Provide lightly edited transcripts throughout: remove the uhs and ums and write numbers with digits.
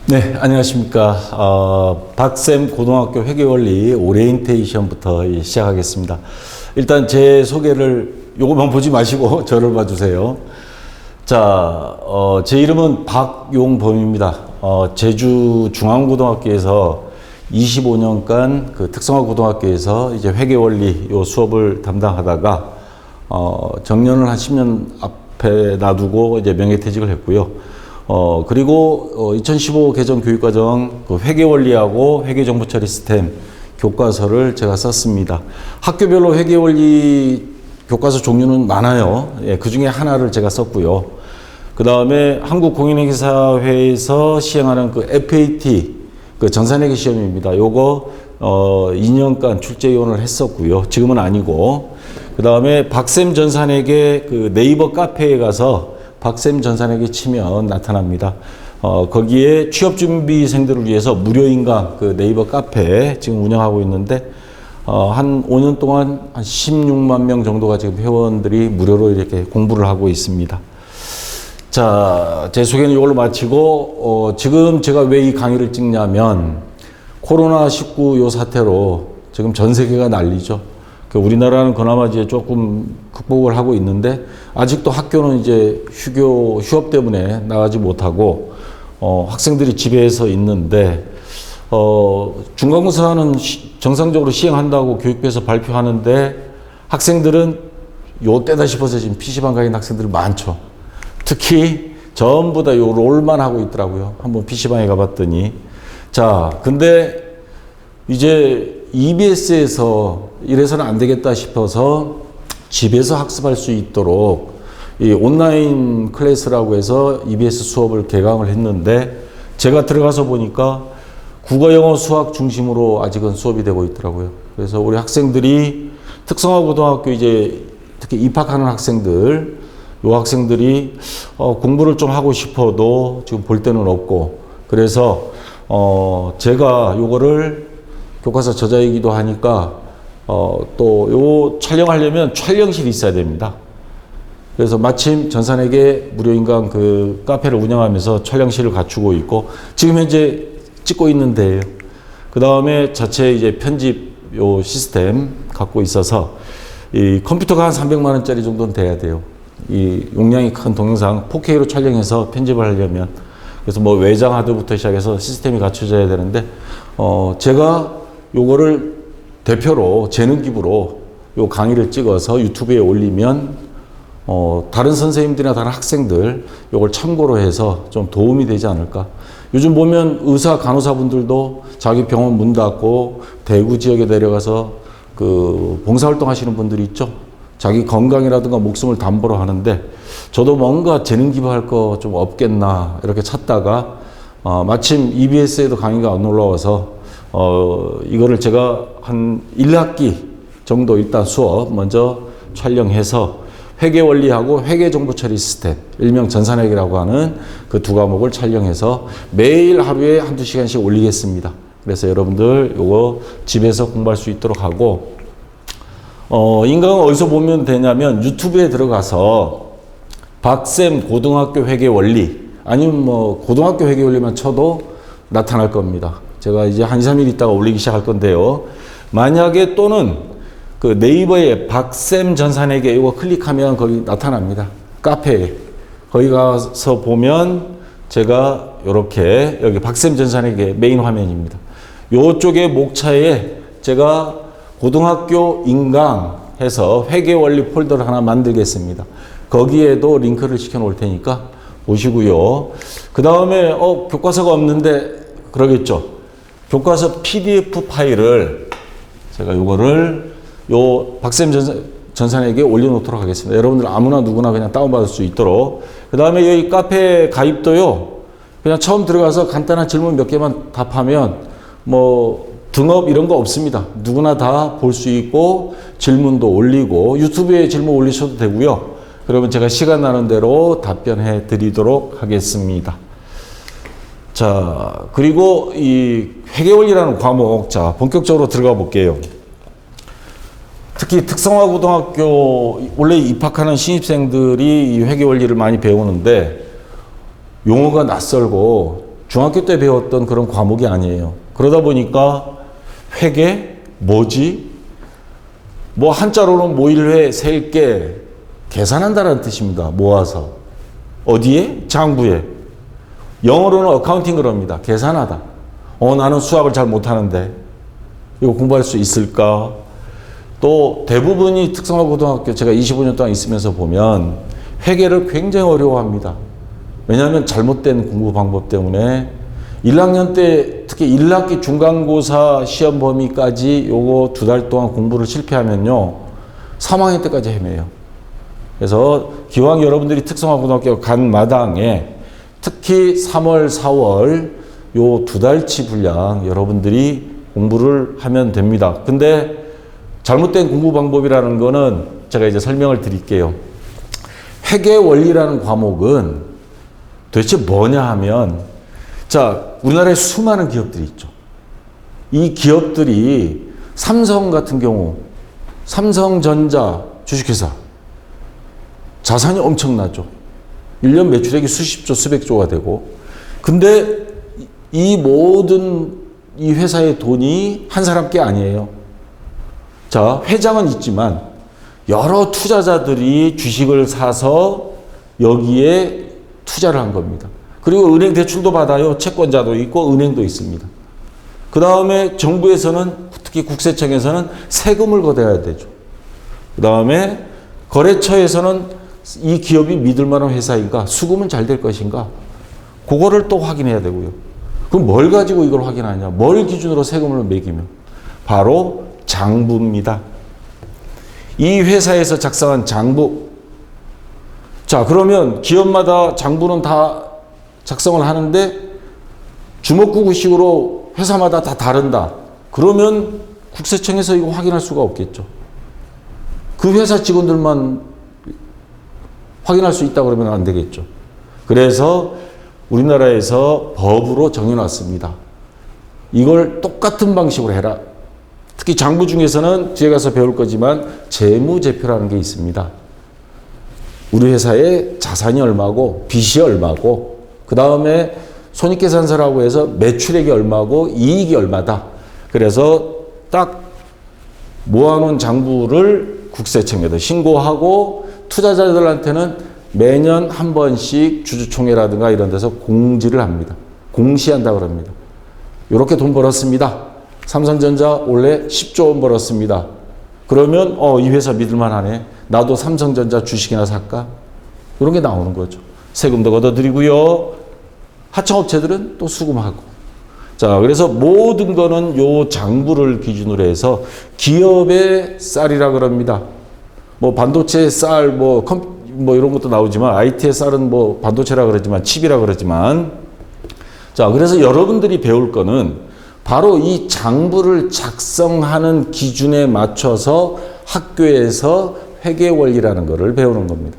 네, 안녕하십니까. 박샘 고등학교 회계원리 오리엔테이션부터 시작하겠습니다. 일단 제 소개를 요것만 보지 마시고 저를 봐주세요. 자, 제 이름은 박용범입니다. 제주 중앙고등학교에서 25년간 그 특성화 고등학교에서 이제 회계원리 요 수업을 담당하다가 정년을 한 10년 앞에 놔두고 이제 명예퇴직을 했고요. 그리고 2015 개정 교육과정 그 회계원리하고 회계정보처리 시스템 교과서를 제가 썼습니다. 학교별로 회계원리 교과서 종류는 많아요. 예, 그 중에 하나를 제가 썼고요. 그 다음에 한국공인회계사회에서 시행하는 그 FAT 그 전산회계 시험입니다. 요거 2년간 출제위원을 했었고요. 지금은 아니고. 그 다음에 박샘 전산회계 그 네이버 카페에 가서 박샘 전산회계 치면 나타납니다. 거기에 취업준비생들을 위해서 무료인강 그 네이버 카페 지금 운영하고 있는데 한 5년 동안 한 16만 명 정도가 지금 회원들이 무료로 이렇게 공부를 하고 있습니다. 자, 제 소개는 이걸로 마치고 지금 제가 왜 이 강의를 찍냐면 코로나19 요 사태로 지금 전 세계가 난리죠. 우리나라는 그나마 이제 조금 극복을 하고 있는데 아직도 학교는 이제 휴업 때문에 나가지 못하고 학생들이 집에서 있는데 중간고사는 정상적으로 시행한다고 교육부에서 발표하는데 학생들은 요 때다 싶어서 지금 PC방 가 있는 학생들이 많죠. 특히 전부 다 요 롤만 하고 있더라고요. 한번 PC방에 가봤더니. 자, 근데 이제 EBS에서 이래서는 안 되겠다 싶어서 집에서 학습할 수 있도록 이 온라인 클래스라고 해서 EBS 수업을 개강을 했는데 제가 들어가서 보니까 국어, 영어, 수학 중심으로 아직은 수업이 되고 있더라고요. 그래서 우리 학생들이 특성화 고등학교 이제 특히 입학하는 학생들, 요 학생들이 공부를 좀 하고 싶어도 지금 볼 데는 없고 그래서 제가 요거를 교과서 저자이기도 하니까 또 요 촬영하려면 촬영실이 있어야 됩니다. 그래서 마침 전산회계 무료인강 그 카페를 운영하면서 촬영실을 갖추고 있고 지금 현재 찍고 있는데요. 그 다음에 자체 이제 편집 요 시스템 갖고 있어서 이 컴퓨터가 한 300만 원짜리 정도는 돼야 돼요. 이 용량이 큰 동영상 4K로 촬영해서 편집을 하려면 그래서 뭐 외장 하드부터 시작해서 시스템이 갖춰져야 되는데 제가 요거를 대표로 재능 기부로 요 강의를 찍어서 유튜브에 올리면 다른 선생님들이나 다른 학생들 요걸 참고로 해서 좀 도움이 되지 않을까. 요즘 보면 의사 간호사분들도 자기 병원 문 닫고 대구 지역에 내려가서 그 봉사활동 하시는 분들이 있죠. 자기 건강이라든가 목숨을 담보로 하는데 저도 뭔가 재능 기부할 거 좀 없겠나 이렇게 찾다가 마침 EBS에도 강의가 안 올라와서 이거를 제가 한 1학기 정도 일단 수업 먼저 촬영해서 회계원리하고 회계정보처리 시스템, 일명 전산회계라고 하는 그 두 과목을 촬영해서 매일 하루에 한두 시간씩 올리겠습니다. 그래서 여러분들 요거 집에서 공부할 수 있도록 하고 인강은 어디서 보면 되냐면 유튜브에 들어가서 박샘 고등학교 회계원리 아니면 뭐 고등학교 회계원리만 쳐도 나타날 겁니다. 제가 이제 한 2, 3일 있다가 올리기 시작할 건데요. 만약에 또는 그 네이버에 박샘 전산회계 이거 클릭하면 거기 나타납니다. 카페에. 거기 가서 보면 제가 이렇게 여기 박샘 전산회계 메인 화면입니다. 요쪽에 목차에 제가 고등학교 인강 해서 회계원리 폴더를 하나 만들겠습니다. 거기에도 링크를 시켜 놓을 테니까 보시고요. 그 다음에 교과서가 없는데 그러겠죠. 교과서 PDF 파일을 제가 요거를 요 박샘 전산에게 올려놓도록 하겠습니다. 여러분들 아무나 누구나 그냥 다운받을 수 있도록. 그 다음에 여기 카페 가입도요. 그냥 처음 들어가서 간단한 질문 몇 개만 답하면 뭐 등업 이런 거 없습니다. 누구나 다 볼 수 있고 질문도 올리고 유튜브에 질문 올리셔도 되고요. 그러면 제가 시간 나는 대로 답변해 드리도록 하겠습니다. 자, 그리고 이 회계원리라는 과목, 자, 본격적으로 들어가 볼게요. 특히 특성화 고등학교 원래 입학하는 신입생들이 이 회계원리를 많이 배우는데 용어가 낯설고 중학교 때 배웠던 그런 과목이 아니에요. 그러다 보니까 회계 뭐지? 뭐 한자로는 모일회, 셀게, 계산한다는 뜻입니다. 모아서. 어디에? 장부에. 영어로는 어카운팅 그럽니다. 계산하다. 나는 수학을 잘 못하는데 이거 공부할 수 있을까? 또 대부분이 특성화고등학교 제가 25년 동안 있으면서 보면 회계를 굉장히 어려워합니다. 왜냐하면 잘못된 공부 방법 때문에 1학년 때 특히 1학기 중간고사 시험 범위까지 요거 2달 동안 공부를 실패하면요 3학년 때까지 헤매요. 그래서 기왕 여러분들이 특성화고등학교 간 마당에 특히 3월, 4월 요 2달치 분량 여러분들이 공부를 하면 됩니다. 근데 잘못된 공부 방법이라는 거는 제가 이제 설명을 드릴게요. 회계 원리라는 과목은 도대체 뭐냐 하면 자, 우리나라에 수많은 기업들이 있죠. 이 기업들이 삼성 같은 경우 삼성전자 주식회사 자산이 엄청나죠. 1년 매출액이 수십조, 수백조가 되고 근데 이 모든 이 회사의 돈이 한 사람 게 아니에요. 자, 회장은 있지만 여러 투자자들이 주식을 사서 여기에 투자를 한 겁니다. 그리고 은행 대출도 받아요. 채권자도 있고 은행도 있습니다. 그 다음에 정부에서는 특히 국세청에서는 세금을 걷어야 되죠. 그 다음에 거래처에서는 이 기업이 믿을 만한 회사인가, 수금은 잘 될 것인가, 그거를 또 확인해야 되고요. 그럼 뭘 가지고 이걸 확인하냐? 뭘 기준으로 세금을 매기며? 바로 장부입니다. 이 회사에서 작성한 장부. 자, 그러면 기업마다 장부는 다 작성을 하는데 주먹구구식으로 회사마다 다 다른다. 그러면 국세청에서 이거 확인할 수가 없겠죠. 그 회사 직원들만 확인할 수 있다 그러면 안 되겠죠. 그래서 우리나라에서 법으로 정해놨습니다. 이걸 똑같은 방식으로 해라. 특히 장부 중에서는 뒤에 가서 배울 거지만 재무제표라는 게 있습니다. 우리 회사의 자산이 얼마고 빚이 얼마고 그 다음에 손익계산서라고 해서 매출액이 얼마고 이익이 얼마다. 그래서 딱 모아놓은 장부를 국세청에도 신고하고 투자자들한테는 매년 한 번씩 주주총회라든가 이런 데서 공지를 합니다. 공시한다 그럽니다. 이렇게 돈 벌었습니다. 삼성전자 원래 10조 원 벌었습니다. 그러면 이 회사 믿을만하네. 나도 삼성전자 주식이나 살까? 이런 게 나오는 거죠. 세금도 걷어들이고요. 하청업체들은 또 수금하고. 자, 그래서 모든 거는 요 장부를 기준으로 해서 기업의 쌀이라 그럽니다. 뭐 반도체 쌀, 뭐 이런 것도 나오지만 IT의 쌀은 뭐 반도체라 그러지만 칩이라 그러지만 자, 그래서 여러분들이 배울 거는 바로 이 장부를 작성하는 기준에 맞춰서 학교에서 회계 원리라는 것을 배우는 겁니다.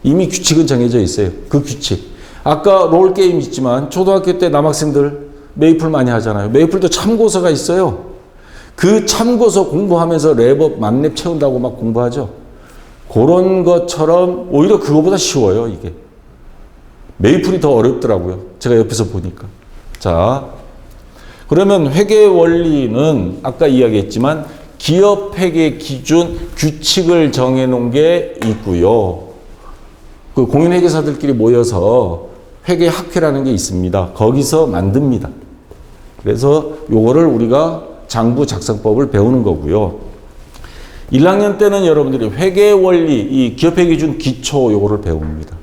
이미 규칙은 정해져 있어요. 그 규칙. 아까 롤게임 있지만 초등학교 때 남학생들 메이플 많이 하잖아요. 메이플도 참고서가 있어요. 그 참고서 공부하면서 랩업, 만렙 채운다고 막 공부하죠. 그런 것처럼 오히려 그거보다 쉬워요, 이게. 메이플이 더 어렵더라고요. 제가 옆에서 보니까. 자, 그러면 회계 원리는 아까 이야기했지만 기업 회계 기준 규칙을 정해놓은 게 있고요. 그 공인회계사들끼리 모여서 회계학회라는 게 있습니다. 거기서 만듭니다. 그래서 요거를 우리가 장부 작성법을 배우는 거고요. 1학년 때는 여러분들이 회계 원리, 이 기업 회계 기준 기초 요거를 배웁니다.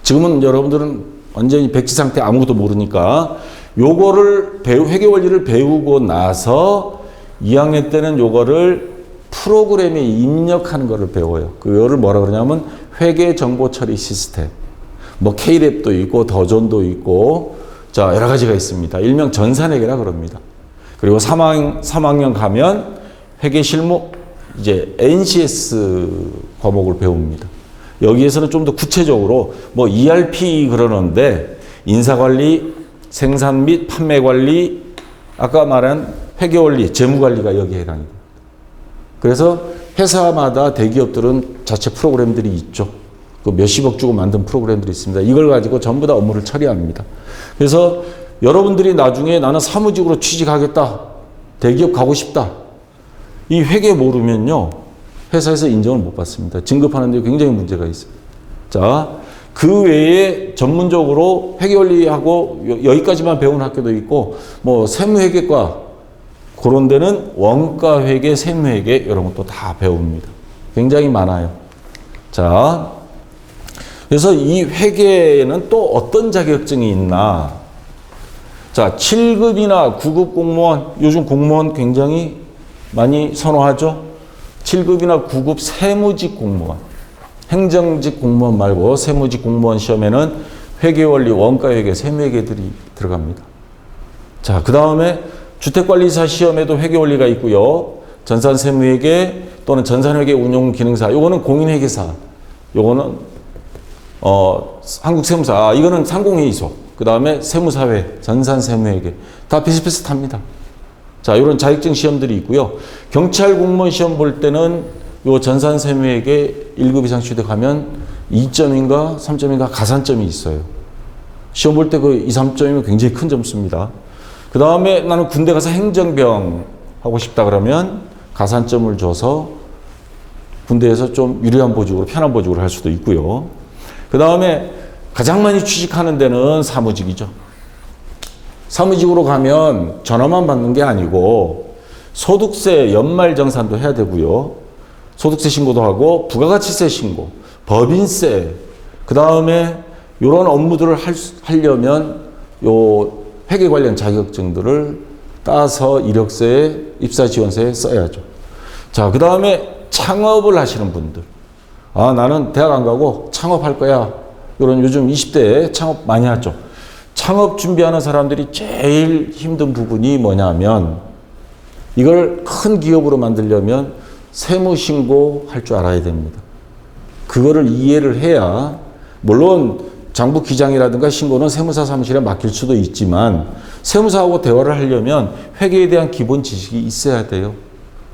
지금은 여러분들은 완전히 백지 상태 아무것도 모르니까 요거를 회계 원리를 배우고 나서 2학년 때는 요거를 프로그램에 입력하는 거를 배워요. 그거를 뭐라 그러냐면 회계 정보 처리 시스템. 뭐 K랩도 있고 더존도 있고 자, 여러 가지가 있습니다. 일명 전산회계라 그럽니다. 그리고 3학년 가면 회계 실무 이제 NCS 과목을 배웁니다. 여기에서는 좀 더 구체적으로 뭐 ERP 그러는데 인사관리, 생산 및 판매관리, 아까 말한 회계원리, 재무관리가 여기에 해당입니다. 그래서 회사마다 대기업들은 자체 프로그램들이 있죠. 그 몇십억 주고 만든 프로그램들이 있습니다. 이걸 가지고 전부 다 업무를 처리합니다. 그래서 여러분들이 나중에 나는 사무직으로 취직하겠다, 대기업 가고 싶다, 이 회계 모르면요 회사에서 인정을 못 받습니다. 진급하는 데 굉장히 문제가 있어요. 자, 그 외에 전문적으로 회계원리하고 여기까지만 배우는 학교도 있고, 뭐 세무회계과 그런 데는 원가회계, 세무회계 이런 것도 다 배웁니다. 굉장히 많아요. 자, 그래서 이 회계에는 또 어떤 자격증이 있나? 자, 7급이나 9급 공무원, 요즘 공무원 굉장히 많이 선호하죠? 7급이나 9급 세무직 공무원, 행정직 공무원 말고 세무직 공무원 시험에는 회계원리, 원가회계, 세무회계들이 들어갑니다. 자, 그 다음에 주택관리사 시험에도 회계원리가 있고요. 전산세무회계 또는 전산회계 운용기능사, 요거는 공인회계사, 요거는 한국세무사, 이거는 상공회의소, 그 다음에 세무사회, 전산세무회계 다 비슷비슷합니다. 자, 이런 자격증 시험들이 있고요. 경찰 공무원 시험 볼 때는 요 전산세무회계 1급 이상 취득하면 2점인가 3점인가 가산점이 있어요. 시험 볼 때 그 2, 3점이면 굉장히 큰 점수입니다. 그 다음에 나는 군대 가서 행정병 하고 싶다 그러면 가산점을 줘서 군대에서 좀 유리한 보직으로, 편한 보직으로 할 수도 있고요. 그 다음에 가장 많이 취직하는 데는 사무직이죠. 사무직으로 가면 전화만 받는 게 아니고 소득세 연말정산도 해야 되고요. 소득세 신고도 하고 부가가치세 신고, 법인세, 그 다음에 이런 업무들을 하려면 요 회계 관련 자격증들을 따서 이력서에, 입사지원서에 써야죠. 자, 그 다음에 창업을 하시는 분들. 아, 나는 대학 안 가고 창업할 거야. 이런 요즘 20대에 창업 많이 하죠. 창업 준비하는 사람들이 제일 힘든 부분이 뭐냐면 이걸 큰 기업으로 만들려면 세무신고 할 줄 알아야 됩니다. 그거를 이해를 해야, 물론 장부 기장이라든가 신고는 세무사 사무실에 맡길 수도 있지만 세무사하고 대화를 하려면 회계에 대한 기본 지식이 있어야 돼요.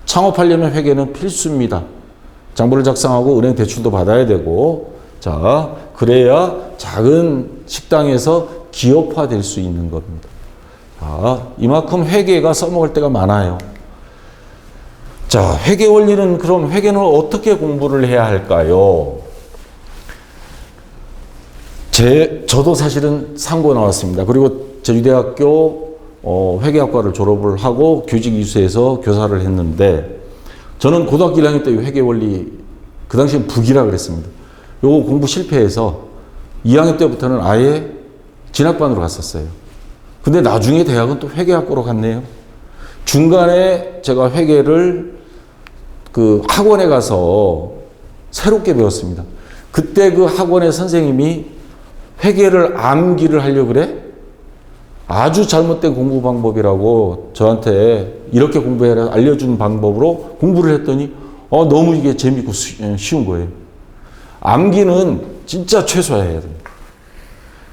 창업하려면 회계는 필수입니다. 장부를 작성하고 은행 대출도 받아야 되고, 자, 그래야 작은 식당에서 기업화 될 수 있는 겁니다. 자, 이만큼 회계가 써먹을 때가 많아요. 자, 회계 원리는, 그럼 회계는 어떻게 공부를 해야 할까요? 저도 사실은 상고 나왔습니다. 그리고 제주대학교 회계학과를 졸업을 하고 교직 이수해서 교사를 했는데, 저는 고등학교 1학년 때 회계 원리, 그 당시엔 북이라 그랬습니다. 요거 공부 실패해서 2학년 때부터는 아예 진학반으로 갔었어요. 근데 나중에 대학은 또 회계학과로 갔네요. 중간에 제가 회계를 그 학원에 가서 새롭게 배웠습니다. 그때 그 학원의 선생님이 회계를 암기를 하려고 그래? 아주 잘못된 공부 방법이라고 저한테 이렇게 공부해라 알려준 방법으로 공부를 했더니 너무 이게 재밌고 쉬운 거예요. 암기는 진짜 최소화해야 됩니다.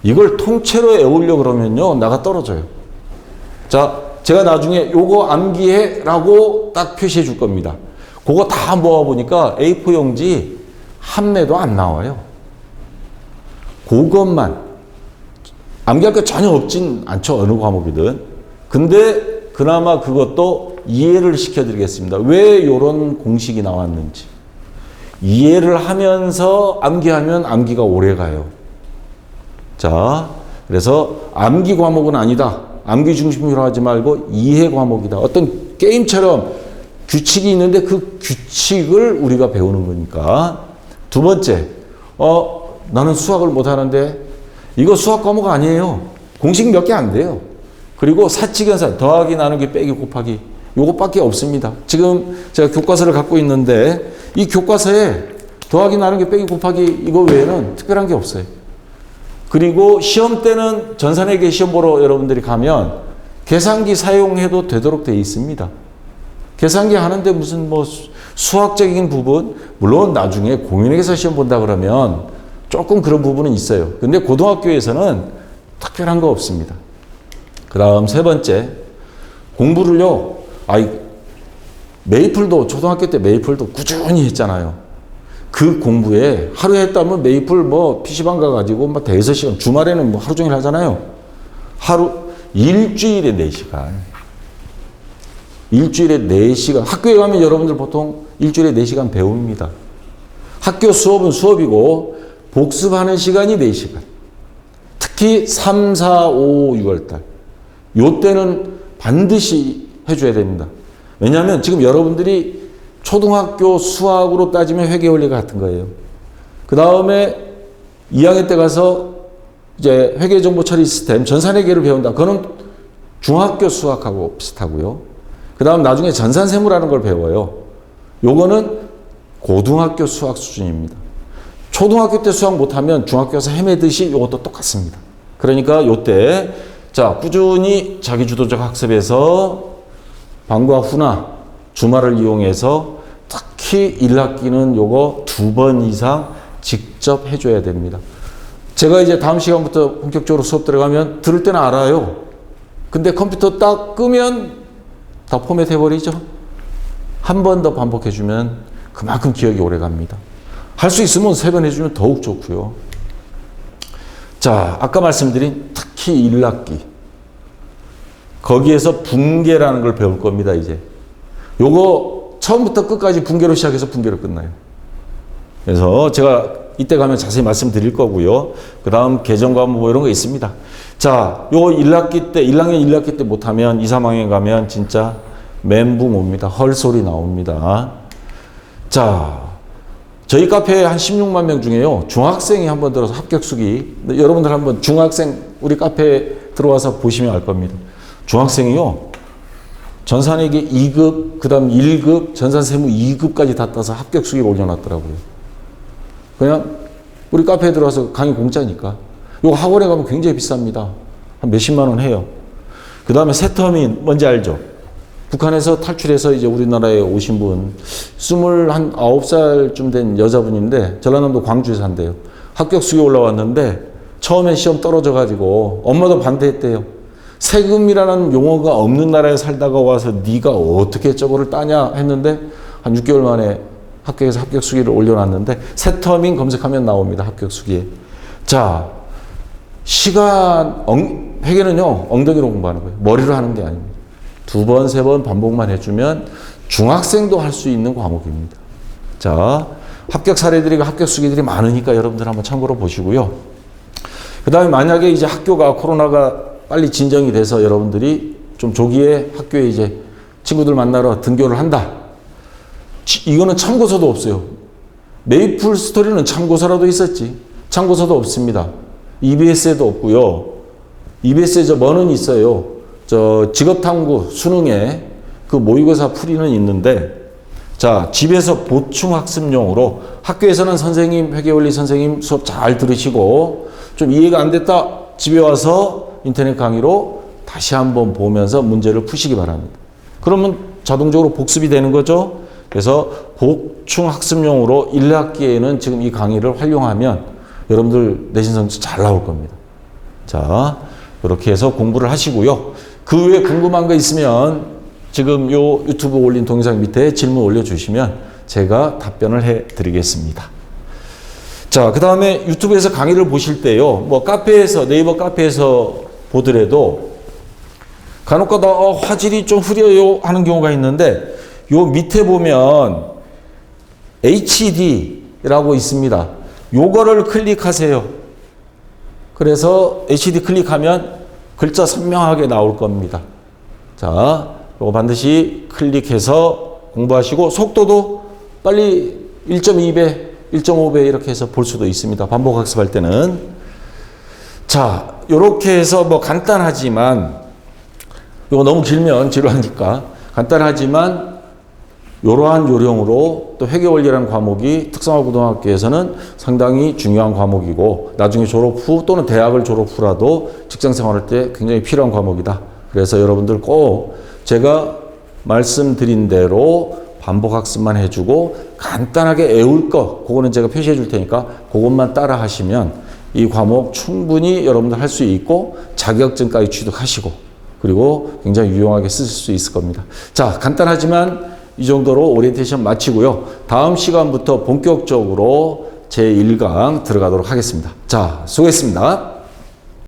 이걸 통째로 외우려 그러면요, 나가 떨어져요. 자, 제가 나중에 요거 암기해 라고 딱 표시해 줄 겁니다. 그거 다 모아보니까 A4 용지 한 매도 안 나와요. 그것만. 암기할 거 전혀 없진 않죠, 어느 과목이든. 근데 그나마 그것도 이해를 시켜드리겠습니다. 왜 이런 공식이 나왔는지. 이해를 하면서 암기하면 암기가 오래 가요. 자, 그래서 암기 과목은 아니다. 암기 중심으로 하지 말고 이해 과목이다. 어떤 게임처럼 규칙이 있는데 그 규칙을 우리가 배우는 거니까. 두 번째, 나는 수학을 못하는데 이거 수학 과목 아니에요. 공식 몇 개 안 돼요. 그리고 사칙연산, 더하기, 나누기, 빼기, 곱하기 요것밖에 없습니다. 지금 제가 교과서를 갖고 있는데 이 교과서에 더하기, 나누기, 빼기, 곱하기 이거 외에는 특별한 게 없어요. 그리고 시험 때는 전산회계 시험 보러 여러분들이 가면 계산기 사용해도 되도록 되어 있습니다. 계산기 하는데 무슨 뭐 수학적인 부분, 물론 나중에 공인회계사 시험 본다 그러면 조금 그런 부분은 있어요. 근데 고등학교에서는 특별한 거 없습니다. 그 다음 세 번째, 공부를요, 메이플도, 초등학교 때 메이플도 꾸준히 했잖아요. 그 공부에 하루에 했다면 메이플 뭐 PC방 가가지고 막 대여섯 시간, 주말에는 뭐 하루 종일 하잖아요. 일주일에 4시간. 일주일에 4시간. 학교에 가면 여러분들 보통 일주일에 4시간 배웁니다. 학교 수업은 수업이고 복습하는 시간이 4시간. 특히 3, 4, 5, 6월달. 요 때는 반드시 해줘야 됩니다. 왜냐하면 지금 여러분들이 초등학교 수학으로 따지면 회계원리가 같은 거예요. 그 다음에 2학년 때 가서 이제 회계정보처리 시스템, 전산회계를 배운다. 그거는 중학교 수학하고 비슷하고요. 그 다음 나중에 전산세무라는 걸 배워요. 요거는 고등학교 수학 수준입니다. 초등학교 때 수학 못하면 중학교 가서 헤매듯이 요것도 똑같습니다. 그러니까 요때 자 꾸준히 자기주도적 학습에서 방과 후나 주말을 이용해서 특히 1학기는 요거 2번 이상 직접 해줘야 됩니다. 제가 이제 다음 시간부터 본격적으로 수업 들어가면 들을 때는 알아요. 근데 컴퓨터 딱 끄면 다 포맷 해버리죠. 한 번 더 반복해주면 그만큼 기억이 오래 갑니다. 할 수 있으면 3번 해주면 더욱 좋고요. 자, 아까 말씀드린 특히 1학기. 거기에서 분계라는 걸 배울 겁니다, 이제. 요거 처음부터 끝까지 분계로 시작해서 분계로 끝나요. 그래서 제가 이때 가면 자세히 말씀드릴 거고요. 그 다음 개정 과목 뭐 이런 거 있습니다. 자, 요 1학기 때, 1학년 1학기 때 못하면 2, 3학년 가면 진짜 멘붕 옵니다. 헐소리 나옵니다. 자, 저희 카페에 한 16만 명 중에요. 중학생이 한번 들어서 합격수기. 여러분들 한번 중학생 우리 카페에 들어와서 보시면 알 겁니다. 중학생이요. 전산회계 2급, 그 다음 1급, 전산세무 2급까지 다 따서 합격수기를 올려놨더라고요. 그냥 우리 카페에 들어와서 강의 공짜니까. 이거 학원에 가면 굉장히 비쌉니다. 한 몇십만 원 해요. 그 다음에 세터민, 뭔지 알죠? 북한에서 탈출해서 이제 우리나라에 오신 분, 29살쯤 된 여자분인데, 전라남도 광주에 산대요. 합격수기 올라왔는데, 처음에 시험 떨어져가지고, 엄마도 반대했대요. 세금이라는 용어가 없는 나라에 살다가 와서 네가 어떻게 저거를 따냐 했는데, 한 6개월 만에 학교에서 합격수기를 올려놨는데, 세터민 검색하면 나옵니다. 합격수기에. 자, 회계는요, 엉덩이로 공부하는 거예요. 머리로 하는 게 아닙니다. 2번, 3번 반복만 해주면 중학생도 할 수 있는 과목입니다. 자, 합격 사례들이, 합격 수기들이 많으니까 여러분들 한번 참고로 보시고요. 그 다음에 만약에 이제 학교가 코로나가 빨리 진정이 돼서 여러분들이 좀 조기에 학교에 이제 친구들 만나러 등교를 한다. 이거는 참고서도 없어요. 메이플 스토리는 참고서라도 있었지. 참고서도 없습니다. EBS에도 없고요. EBS에 저 뭐는 있어요. 저 직업탐구 수능에 그 모의고사 풀이는 있는데, 자, 집에서 보충 학습용으로 학교에서는 선생님, 회계원리 선생님 수업 잘 들으시고 좀 이해가 안 됐다. 집에 와서 인터넷 강의로 다시 한번 보면서 문제를 푸시기 바랍니다. 그러면 자동적으로 복습이 되는 거죠. 그래서 보충 학습용으로 1학기에는 지금 이 강의를 활용하면 여러분들 내신 성적 잘 나올 겁니다. 자, 이렇게 해서 공부를 하시고요. 그 외에 궁금한 거 있으면 지금 요 유튜브 올린 동영상 밑에 질문 올려주시면 제가 답변을 해드리겠습니다. 자, 그 다음에 유튜브에서 강의를 보실 때요, 뭐 카페에서, 네이버 카페에서 보더라도 간혹가다 화질이 좀 흐려요 하는 경우가 있는데, 요 밑에 보면 HD라고 있습니다. 요거를 클릭하세요. 그래서 HD 클릭하면 글자 선명하게 나올 겁니다. 자, 요거 반드시 클릭해서 공부하시고, 속도도 빨리 1.2배, 1.5배 이렇게 해서 볼 수도 있습니다. 반복 학습할 때는. 자, 요렇게 해서 뭐 간단하지만, 요거 너무 길면 지루하니까 간단하지만 이러한 요령으로 또 회계원리라는 과목이 특성화고등학교에서는 상당히 중요한 과목이고, 나중에 졸업 후 또는 대학을 졸업 후라도 직장생활할 때 굉장히 필요한 과목이다. 그래서 여러분들 꼭 제가 말씀드린 대로 반복학습만 해주고 간단하게 외울 거, 그거는 제가 표시해 줄 테니까 그것만 따라 하시면 이 과목 충분히 여러분들 할 수 있고 자격증까지 취득하시고, 그리고 굉장히 유용하게 쓰실 수 있을 겁니다. 자, 간단하지만 이 정도로 오리엔테이션 마치고요. 다음 시간부터 본격적으로 제1강 들어가도록 하겠습니다. 자, 수고했습니다.